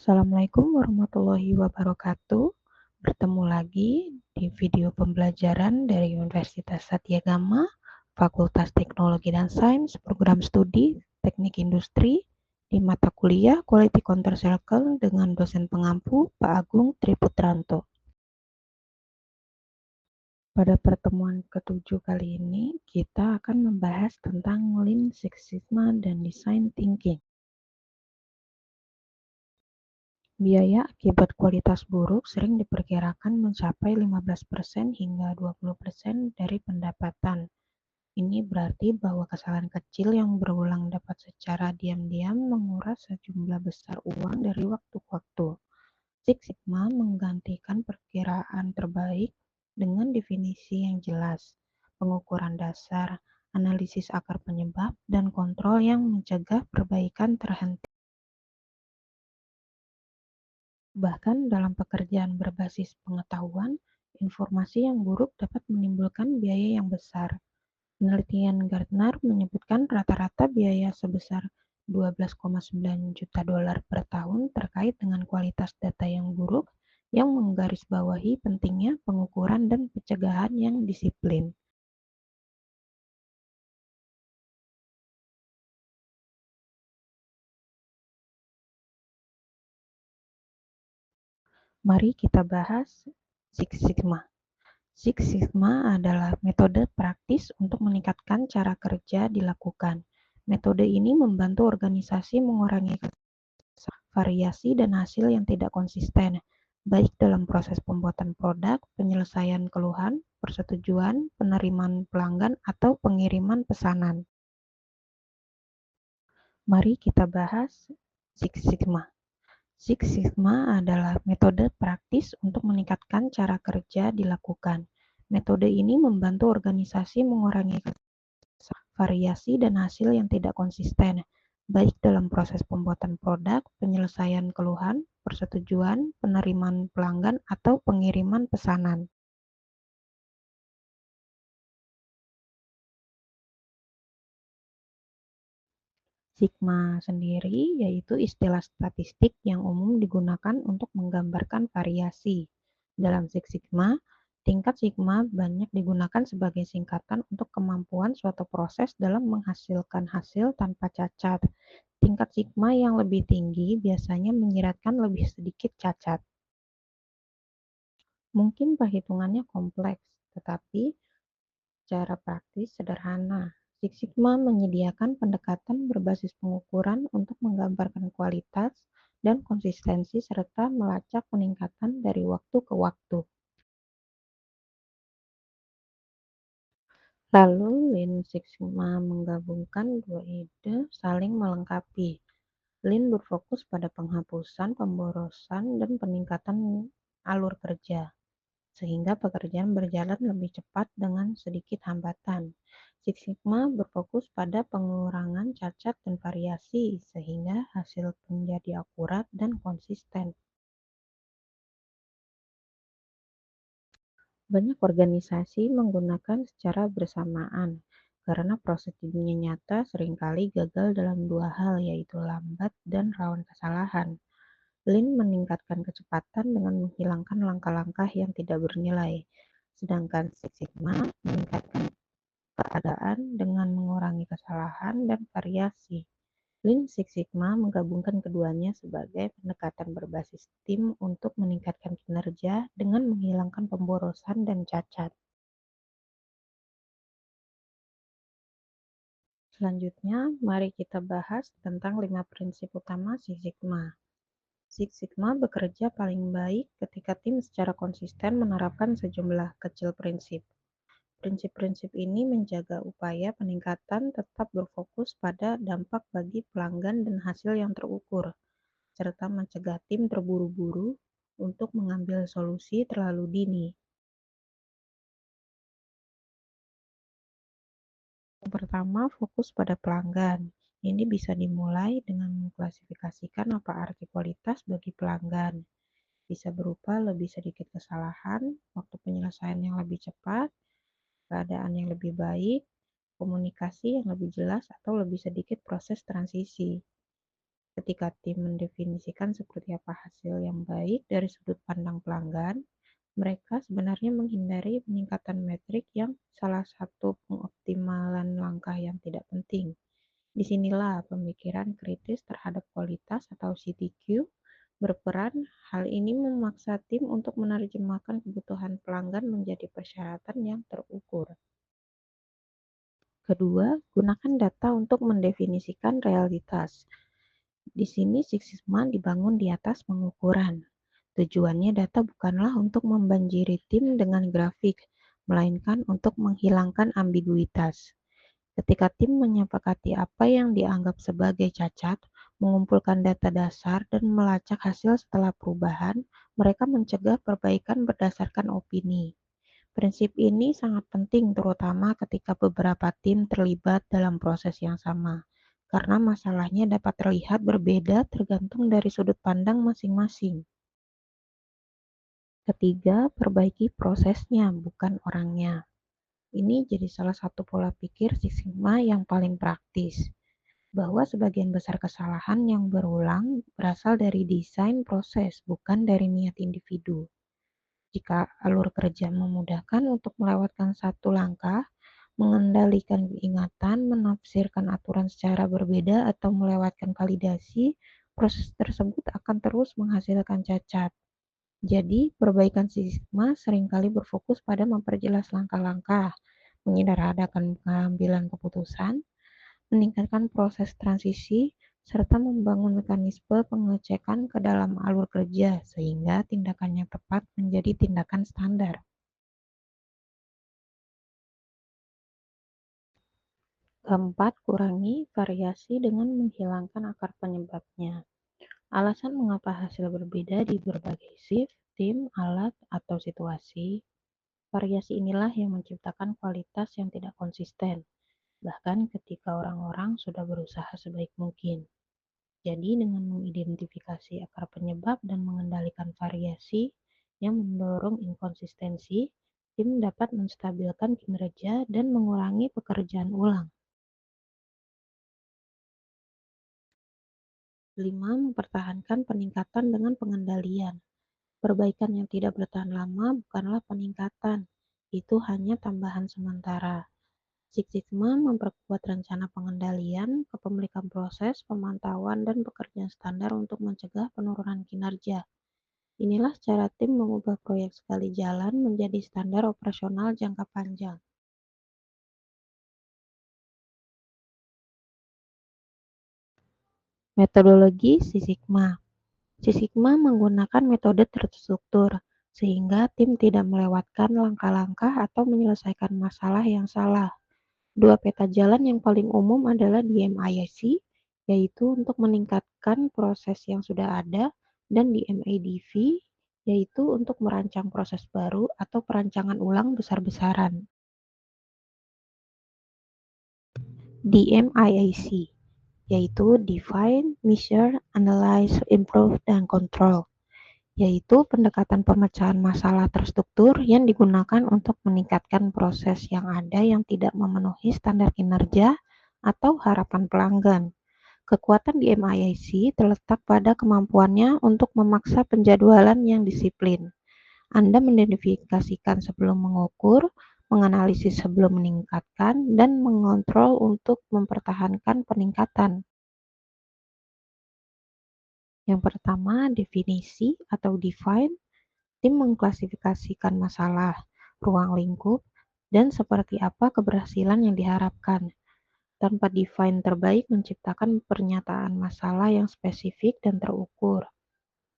Assalamualaikum warahmatullahi wabarakatuh. Bertemu lagi di video pembelajaran dari Universitas Satyagama, Fakultas Teknologi dan Sains, Program Studi Teknik Industri, di mata kuliah Quality Control Circle dengan dosen pengampu Pak Agung Triputranto. Pada pertemuan ke-7 kali ini, kita akan membahas tentang Lean Six Sigma dan Design Thinking. Biaya akibat kualitas buruk sering diperkirakan mencapai 15% hingga 20% dari pendapatan. Ini berarti bahwa kesalahan kecil yang berulang dapat secara diam-diam menguras sejumlah besar uang dari waktu ke waktu. Six Sigma menggantikan perkiraan terbaik dengan definisi yang jelas, pengukuran dasar, analisis akar penyebab, dan kontrol yang mencegah perbaikan terhenti. Bahkan dalam pekerjaan berbasis pengetahuan, informasi yang buruk dapat menimbulkan biaya yang besar. Penelitian Gartner menyebutkan rata-rata biaya sebesar 12,9 juta dolar per tahun terkait dengan kualitas data yang buruk, yang menggarisbawahi pentingnya pengukuran dan pencegahan yang disiplin. Mari kita bahas Six Sigma. Six Sigma adalah metode praktis untuk meningkatkan cara kerja dilakukan. Metode ini membantu organisasi mengurangi variasi dan hasil yang tidak konsisten, baik dalam proses pembuatan produk, penyelesaian keluhan, persetujuan, penerimaan pelanggan, atau pengiriman pesanan. Mari kita bahas Six Sigma. Six Sigma adalah metode praktis untuk meningkatkan cara kerja dilakukan. Metode ini membantu organisasi mengurangi variasi dan hasil yang tidak konsisten, baik dalam proses pembuatan produk, penyelesaian keluhan, persetujuan, penerimaan pelanggan, atau pengiriman pesanan. Sigma sendiri yaitu istilah statistik yang umum digunakan untuk menggambarkan variasi. Dalam Six Sigma, tingkat sigma banyak digunakan sebagai singkatan untuk kemampuan suatu proses dalam menghasilkan hasil tanpa cacat. Tingkat sigma yang lebih tinggi biasanya menyiratkan lebih sedikit cacat. Mungkin perhitungannya kompleks, tetapi cara praktis sederhana. Six Sigma menyediakan pendekatan berbasis pengukuran untuk menggambarkan kualitas dan konsistensi serta melacak peningkatan dari waktu ke waktu. Lalu Lean Six Sigma menggabungkan dua ide saling melengkapi. Lean berfokus pada penghapusan, pemborosan, dan peningkatan alur kerja, sehingga pekerjaan berjalan lebih cepat dengan sedikit hambatan. Six Sigma berfokus pada pengurangan cacat dan variasi, sehingga hasil menjadi akurat dan konsisten. Banyak organisasi menggunakan secara bersamaan, karena proses di dunia nyata seringkali gagal dalam dua hal, yaitu lambat dan rawan kesalahan. Lean meningkatkan kecepatan dengan menghilangkan langkah-langkah yang tidak bernilai, sedangkan Six Sigma meningkatkan keadaan dengan mengurangi kesalahan dan variasi. Lean Six Sigma menggabungkan keduanya sebagai pendekatan berbasis tim untuk meningkatkan kinerja dengan menghilangkan pemborosan dan cacat. Selanjutnya, mari kita bahas tentang 5 prinsip utama Six Sigma. Six Sigma bekerja paling baik ketika tim secara konsisten menerapkan sejumlah kecil prinsip. Prinsip-prinsip ini menjaga upaya peningkatan tetap berfokus pada dampak bagi pelanggan dan hasil yang terukur, serta mencegah tim terburu-buru untuk mengambil solusi terlalu dini. Yang pertama, fokus pada pelanggan. Ini bisa dimulai dengan mengklasifikasikan apa arti kualitas bagi pelanggan. Bisa berupa lebih sedikit kesalahan, waktu penyelesaian yang lebih cepat, keadaan yang lebih baik, komunikasi yang lebih jelas, atau lebih sedikit proses transisi. Ketika tim mendefinisikan seperti apa hasil yang baik dari sudut pandang pelanggan, mereka sebenarnya menghindari peningkatan metrik yang salah satu pengoptimalan langkah yang tidak penting. Disinilah pemikiran kritis terhadap kualitas atau CTQ berperan. Hal ini memaksa tim untuk menerjemahkan kebutuhan pelanggan menjadi persyaratan yang terukur. Kedua, gunakan data untuk mendefinisikan realitas. Di sini Six Sigma dibangun di atas pengukuran. Tujuannya data bukanlah untuk membanjiri tim dengan grafik, melainkan untuk menghilangkan ambiguitas. Ketika tim menyepakati apa yang dianggap sebagai cacat, mengumpulkan data dasar, dan melacak hasil setelah perubahan, mereka mencegah perbaikan berdasarkan opini. Prinsip ini sangat penting terutama ketika beberapa tim terlibat dalam proses yang sama, karena masalahnya dapat terlihat berbeda tergantung dari sudut pandang masing-masing. Ketiga, perbaiki prosesnya, bukan orangnya. Ini jadi salah satu pola pikir Six Sigma yang paling praktis, bahwa sebagian besar kesalahan yang berulang berasal dari desain proses, bukan dari niat individu. Jika alur kerja memudahkan untuk melewatkan satu langkah, mengendalikan ingatan, menafsirkan aturan secara berbeda, atau melewatkan validasi, proses tersebut akan terus menghasilkan cacat. Jadi, perbaikan Sigma seringkali berfokus pada memperjelas langkah-langkah, menyederhanakan pengambilan keputusan, meningkatkan proses transisi, serta membangun mekanisme pengecekan ke dalam alur kerja sehingga tindakan yang tepat menjadi tindakan standar. Keempat, kurangi variasi dengan menghilangkan akar penyebabnya. Alasan mengapa hasil berbeda di berbagai shift, tim, alat, atau situasi. Variasi inilah yang menciptakan kualitas yang tidak konsisten, bahkan ketika orang-orang sudah berusaha sebaik mungkin. Jadi, dengan mengidentifikasi akar penyebab dan mengendalikan variasi yang mendorong inkonsistensi, tim dapat menstabilkan kinerja dan mengurangi pekerjaan ulang. 5. Mempertahankan peningkatan dengan pengendalian. Perbaikan yang tidak bertahan lama bukanlah peningkatan, itu hanya tambahan sementara. Six Sigma memperkuat rencana pengendalian, kepemilikan proses, pemantauan, dan pekerjaan standar untuk mencegah penurunan kinerja. Inilah cara tim mengubah proyek sekali jalan menjadi standar operasional jangka panjang. Metodologi Six Sigma. Six Sigma menggunakan metode terstruktur, sehingga tim tidak melewatkan langkah-langkah atau menyelesaikan masalah yang salah. Dua peta jalan yang paling umum adalah DMIIC, yaitu untuk meningkatkan proses yang sudah ada, dan DMADV, yaitu untuk merancang proses baru atau perancangan ulang besar-besaran. DMIIC, yaitu Define, Measure, Analyze, Improve, dan Control, yaitu pendekatan pemecahan masalah terstruktur yang digunakan untuk meningkatkan proses yang ada yang tidak memenuhi standar kinerja atau harapan pelanggan. Kekuatan di MIIC terletak pada kemampuannya untuk memaksa penjadwalan yang disiplin. Anda mengidentifikasikan sebelum mengukur, menganalisis sebelum meningkatkan, dan mengontrol untuk mempertahankan peningkatan. Yang pertama, definisi atau define. Tim mengklasifikasikan masalah, ruang lingkup, dan seperti apa keberhasilan yang diharapkan. Tanpa define terbaik menciptakan pernyataan masalah yang spesifik dan terukur,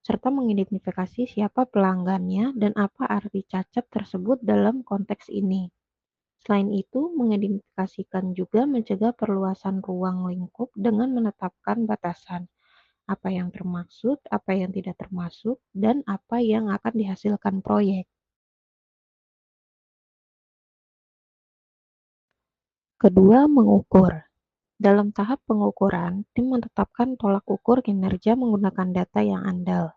serta mengidentifikasi siapa pelanggannya dan apa arti cacat tersebut dalam konteks ini. Selain itu, mengidentifikasikan juga mencegah perluasan ruang lingkup dengan menetapkan batasan, apa yang termaksud, apa yang tidak termasuk, dan apa yang akan dihasilkan proyek. Kedua, mengukur. Dalam tahap pengukuran, tim menetapkan tolak ukur kinerja menggunakan data yang andal.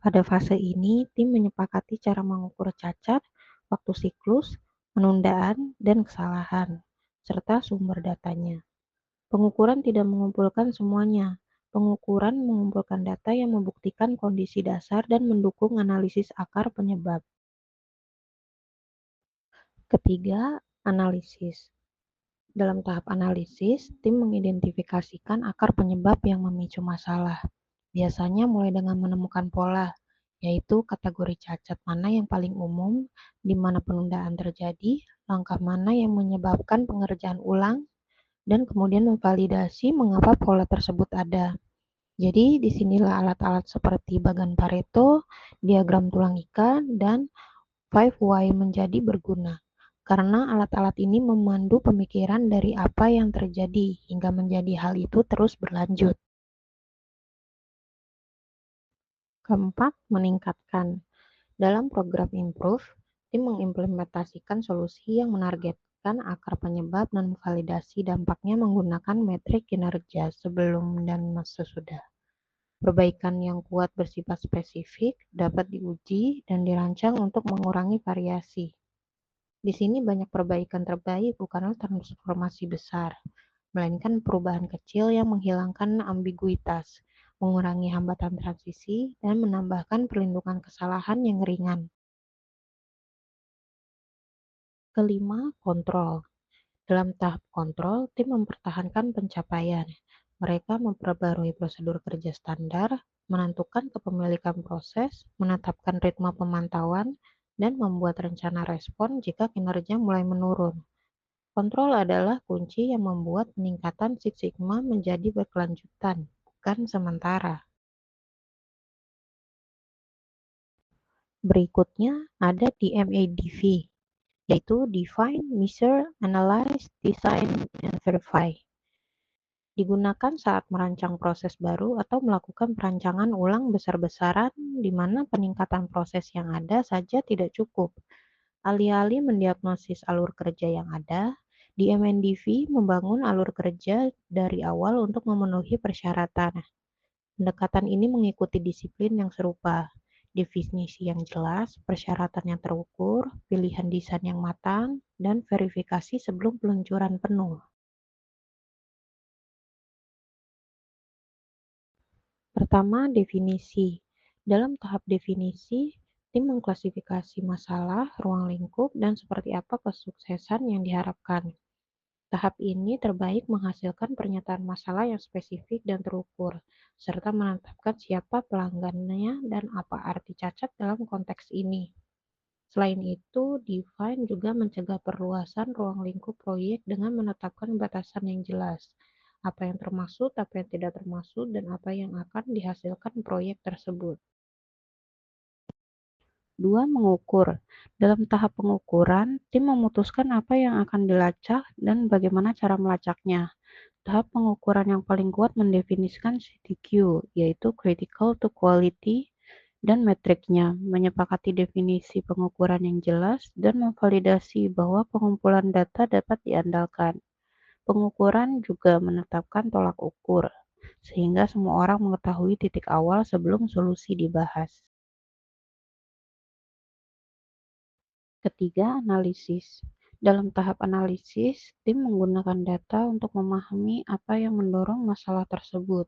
Pada fase ini, tim menyepakati cara mengukur cacat, waktu siklus, penundaan, dan kesalahan, serta sumber datanya. Pengukuran tidak mengumpulkan semuanya, Pengukuran mengumpulkan data yang membuktikan kondisi dasar dan mendukung analisis akar penyebab. Ketiga, analisis. Dalam tahap analisis, tim mengidentifikasikan akar penyebab yang memicu masalah. Biasanya mulai dengan menemukan pola, yaitu kategori cacat mana yang paling umum, di mana penundaan terjadi, langkah mana yang menyebabkan pengerjaan ulang, dan kemudian memvalidasi mengapa pola tersebut ada. Jadi disinilah alat-alat seperti bagan Pareto, diagram tulang ika, dan 5Y menjadi berguna, karena alat-alat ini memandu pemikiran dari apa yang terjadi hingga menjadi hal itu terus berlanjut. Keempat, meningkatkan. Dalam program Improve, tim mengimplementasikan solusi yang menargetkan akar penyebab dan validasi dampaknya menggunakan metrik kinerja sebelum dan sesudah. Perbaikan yang kuat bersifat spesifik dapat diuji dan dirancang untuk mengurangi variasi. Di sini banyak perbaikan terbaik bukanlah transformasi besar, melainkan perubahan kecil yang menghilangkan ambiguitas, mengurangi hambatan transisi, dan menambahkan perlindungan kesalahan yang ringan. Kelima, kontrol. Dalam tahap kontrol, tim mempertahankan pencapaian. Mereka memperbarui prosedur kerja standar, menentukan kepemilikan proses, menetapkan ritme pemantauan, dan membuat rencana respon jika kinerja mulai menurun. Kontrol adalah kunci yang membuat peningkatan Six Sigma menjadi berkelanjutan, bukan sementara. Berikutnya ada DMADV, yaitu Define, Measure, Analyze, Design, and Verify. Digunakan saat merancang proses baru atau melakukan perancangan ulang besar-besaran di mana peningkatan proses yang ada saja tidak cukup. Alih-alih mendiagnosis alur kerja yang ada, di MNDV membangun alur kerja dari awal untuk memenuhi persyaratan. Pendekatan ini mengikuti disiplin yang serupa, definisi yang jelas, persyaratan yang terukur, pilihan desain yang matang, dan verifikasi sebelum peluncuran penuh. Pertama, definisi. Dalam tahap definisi, tim mengklasifikasi masalah, ruang lingkup, dan seperti apa kesuksesan yang diharapkan. Tahap ini terbaik menghasilkan pernyataan masalah yang spesifik dan terukur, serta menetapkan siapa pelanggannya dan apa arti cacat dalam konteks ini. Selain itu, Define juga mencegah perluasan ruang lingkup proyek dengan menetapkan batasan yang jelas, apa yang termaksud, apa yang tidak termaksud, dan apa yang akan dihasilkan proyek tersebut. 2. Mengukur. Dalam tahap pengukuran, tim memutuskan apa yang akan dilacak dan bagaimana cara melacaknya. Tahap pengukuran yang paling kuat mendefinisikan CTQ, yaitu Critical to Quality, dan metriknya, menyepakati definisi pengukuran yang jelas, dan memvalidasi bahwa pengumpulan data dapat diandalkan. Pengukuran juga menetapkan tolak ukur, sehingga semua orang mengetahui titik awal sebelum solusi dibahas. Ketiga, analisis. Dalam tahap analisis, tim menggunakan data untuk memahami apa yang mendorong masalah tersebut.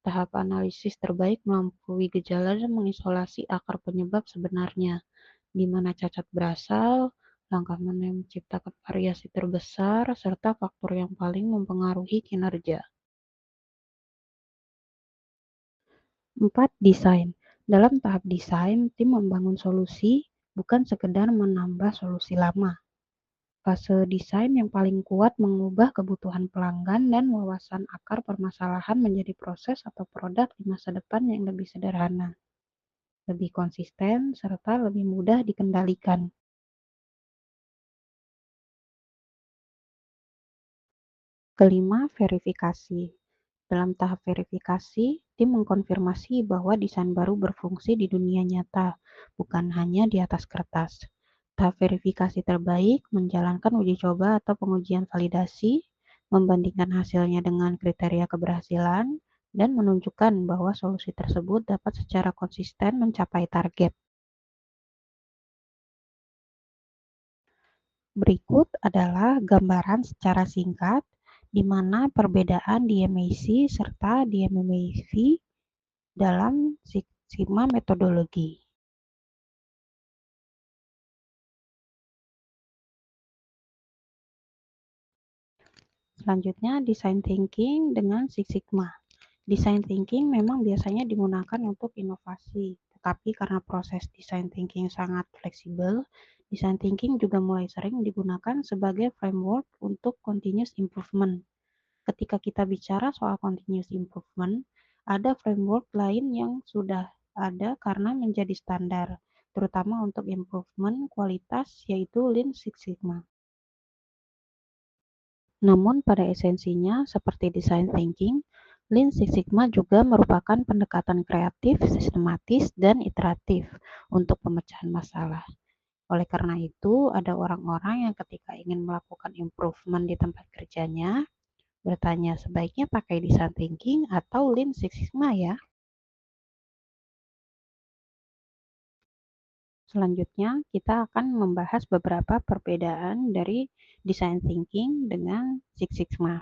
Tahap analisis terbaik melampaui gejala dan mengisolasi akar penyebab sebenarnya, di mana cacat berasal, langkah mana yang menciptakan variasi terbesar, serta faktor yang paling mempengaruhi kinerja. 4. Desain. Dalam tahap desain, tim membangun solusi, bukan sekedar menambah solusi lama. Fase desain yang paling kuat mengubah kebutuhan pelanggan dan wawasan akar permasalahan menjadi proses atau produk di masa depan yang lebih sederhana, lebih konsisten, serta lebih mudah dikendalikan. Kelima, verifikasi. Dalam tahap verifikasi, tim mengkonfirmasi bahwa desain baru berfungsi di dunia nyata, bukan hanya di atas kertas. Tahap verifikasi terbaik menjalankan uji coba atau pengujian validasi, membandingkan hasilnya dengan kriteria keberhasilan, dan menunjukkan bahwa solusi tersebut dapat secara konsisten mencapai target. Berikut adalah gambaran secara singkat di mana perbedaan DMAC serta DMAV dalam Six Sigma metodologi. Selanjutnya, design thinking dengan Six Sigma. Design thinking memang biasanya digunakan untuk inovasi, tetapi karena proses design thinking sangat fleksibel, design thinking juga mulai sering digunakan sebagai framework untuk continuous improvement. Ketika kita bicara soal continuous improvement, ada framework lain yang sudah ada karena menjadi standar, terutama untuk improvement kualitas, yaitu Lean Six Sigma. Namun pada esensinya, seperti design thinking, Lean Six Sigma juga merupakan pendekatan kreatif, sistematis, dan iteratif untuk pemecahan masalah. Oleh karena itu, ada orang-orang yang ketika ingin melakukan improvement di tempat kerjanya, bertanya sebaiknya pakai design thinking atau Lean Six Sigma ya. Selanjutnya, kita akan membahas beberapa perbedaan dari design thinking dengan Six Sigma.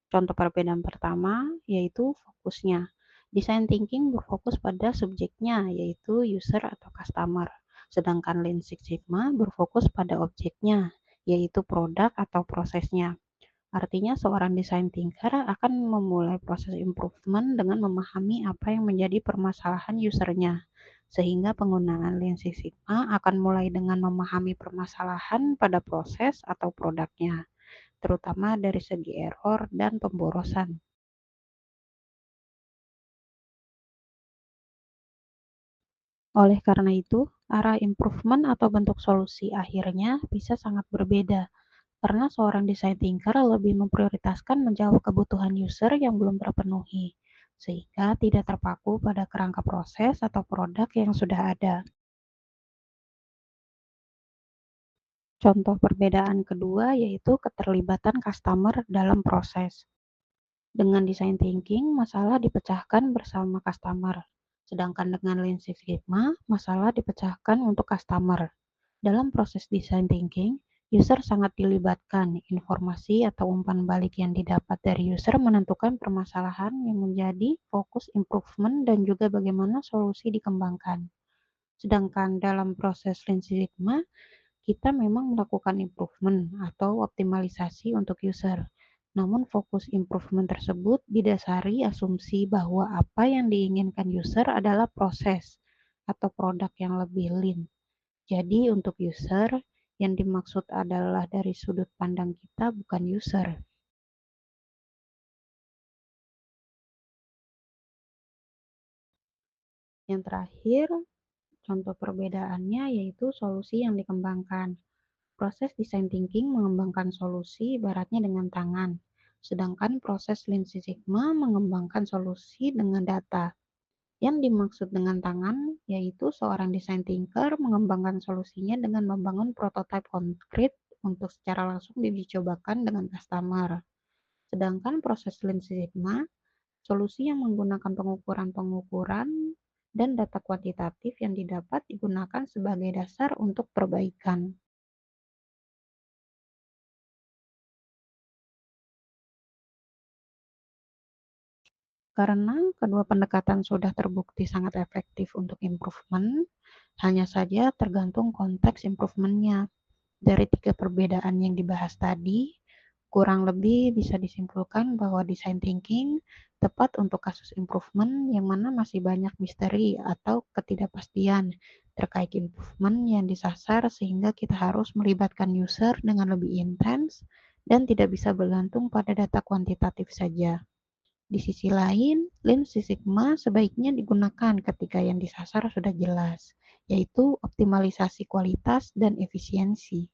Contoh perbedaan pertama yaitu fokusnya. Design thinking berfokus pada subjeknya, yaitu user atau customer. Sedangkan Lean Six Sigma berfokus pada objeknya, yaitu produk atau prosesnya. Artinya seorang design thinker akan memulai proses improvement dengan memahami apa yang menjadi permasalahan usernya. Sehingga penggunaan Lean Six Sigma akan mulai dengan memahami permasalahan pada proses atau produknya, terutama dari segi error dan pemborosan. Oleh karena itu, arah improvement atau bentuk solusi akhirnya bisa sangat berbeda, karena seorang design thinker lebih memprioritaskan menjawab kebutuhan user yang belum terpenuhi, sehingga tidak terpaku pada kerangka proses atau produk yang sudah ada. Contoh perbedaan kedua yaitu keterlibatan customer dalam proses. Dengan design thinking, masalah dipecahkan bersama customer, sedangkan dengan Lean Six Sigma, masalah dipecahkan untuk customer. Dalam proses design thinking, user sangat dilibatkan. Informasi atau umpan balik yang didapat dari user menentukan permasalahan yang menjadi fokus improvement dan juga bagaimana solusi dikembangkan. Sedangkan dalam proses Lean Six Sigma, kita memang melakukan improvement atau optimalisasi untuk user. Namun fokus improvement tersebut didasari asumsi bahwa apa yang diinginkan user adalah proses atau produk yang lebih lean. Jadi untuk user, yang dimaksud adalah dari sudut pandang kita bukan user. Yang terakhir, contoh perbedaannya yaitu solusi yang dikembangkan. Proses design thinking mengembangkan solusi ibaratnya dengan tangan, sedangkan proses Lean Six Sigma mengembangkan solusi dengan data. Yang dimaksud dengan tangan yaitu seorang design thinker mengembangkan solusinya dengan membangun prototipe konkret untuk secara langsung dicobakan dengan customer. Sedangkan proses Lean Six Sigma, solusi yang menggunakan pengukuran-pengukuran dan data kuantitatif yang didapat digunakan sebagai dasar untuk perbaikan. Karena kedua pendekatan sudah terbukti sangat efektif untuk improvement, hanya saja tergantung konteks improvementnya. Dari tiga perbedaan yang dibahas tadi, kurang lebih bisa disimpulkan bahwa design thinking tepat untuk kasus improvement yang mana masih banyak misteri atau ketidakpastian terkait improvement yang disasar sehingga kita harus melibatkan user dengan lebih intens dan tidak bisa bergantung pada data kuantitatif saja. Di sisi lain, Lean Six Sigma sebaiknya digunakan ketika yang disasar sudah jelas, yaitu optimalisasi kualitas dan efisiensi.